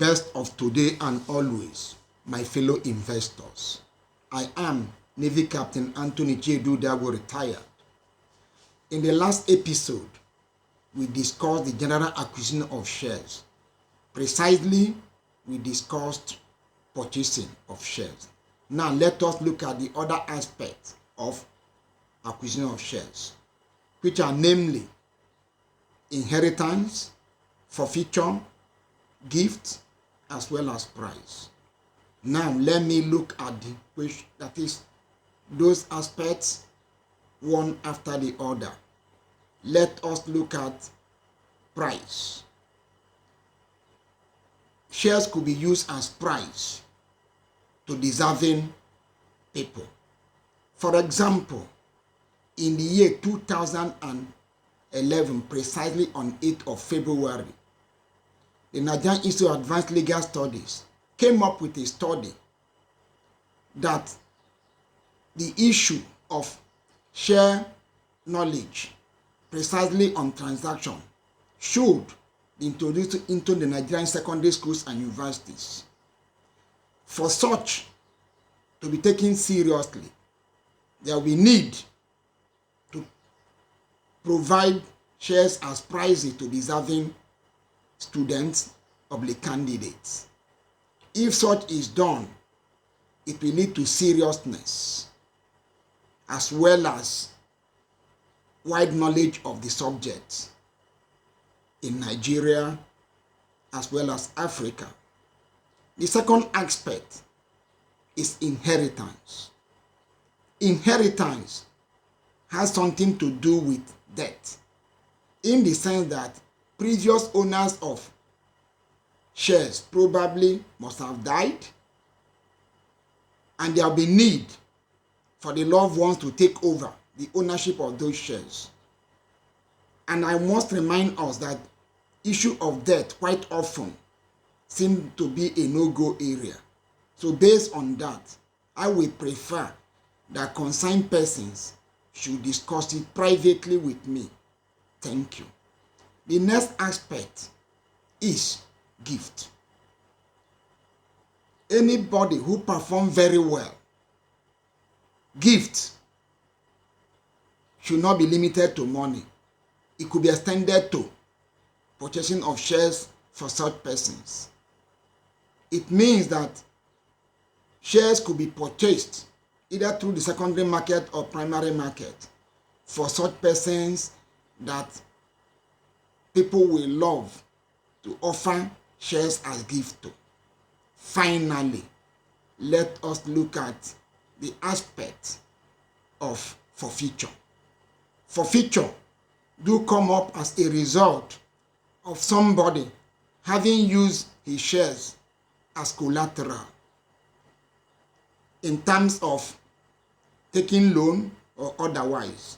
best of today and always, my fellow investors. I am Navy Captain Anthony J. Dudago, retired. In the last episode, we discussed the general acquisition of shares. Precisely, we discussed purchasing of shares. Now, let us look at the other aspects of acquisition of shares, which are namely inheritance, forfeiture, gift, as well as price. Now, let me look at those aspects one after the other. Let us look at price. Shares could be used as price to deserving people. For example, in the year 2011, precisely on 8th of February, the Nigerian Institute of Advanced Legal Studies came up with a study that the issue of share knowledge precisely on transaction should be introduced into the Nigerian secondary schools and universities. For such to be taken seriously, there will be need to provide shares as prizes to deserving students, public candidates. If such is done, it will lead to seriousness as well as wide knowledge of the subject in Nigeria as well as Africa. The second aspect is inheritance. Inheritance has something to do with debt, in the sense that previous owners of shares probably must have died, and there will be need for the loved ones to take over the ownership of those shares. And I must remind us that issue of debt quite often seems to be a no-go area. So based on that, I will prefer that concerned persons should discuss it privately with me. Thank you. The next aspect is gift. Anybody who performs very well, gift should not be limited to money. It could be extended to purchasing of shares for such persons. It means that shares could be purchased either through the secondary market or primary market for such persons that people will love to offer shares as gift to. Finally, let us look at the aspect of forfeiture. Forfeiture do come up as a result of somebody having used his shares as collateral in terms of taking loan or otherwise.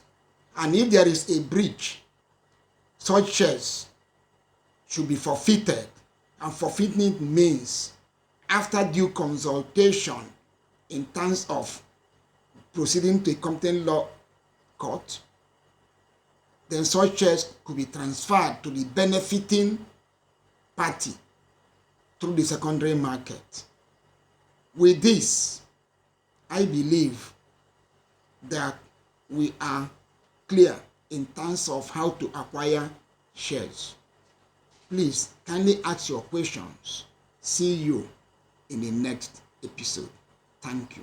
And if there is a breach, such shares should be forfeited. And forfeiting means after due consultation in terms of proceeding to a competent law court, then such shares could be transferred to the benefiting party through the secondary market. With this, I believe that we are clear in terms of how to acquire shares. Please kindly ask your questions. See you in the next episode. Thank you.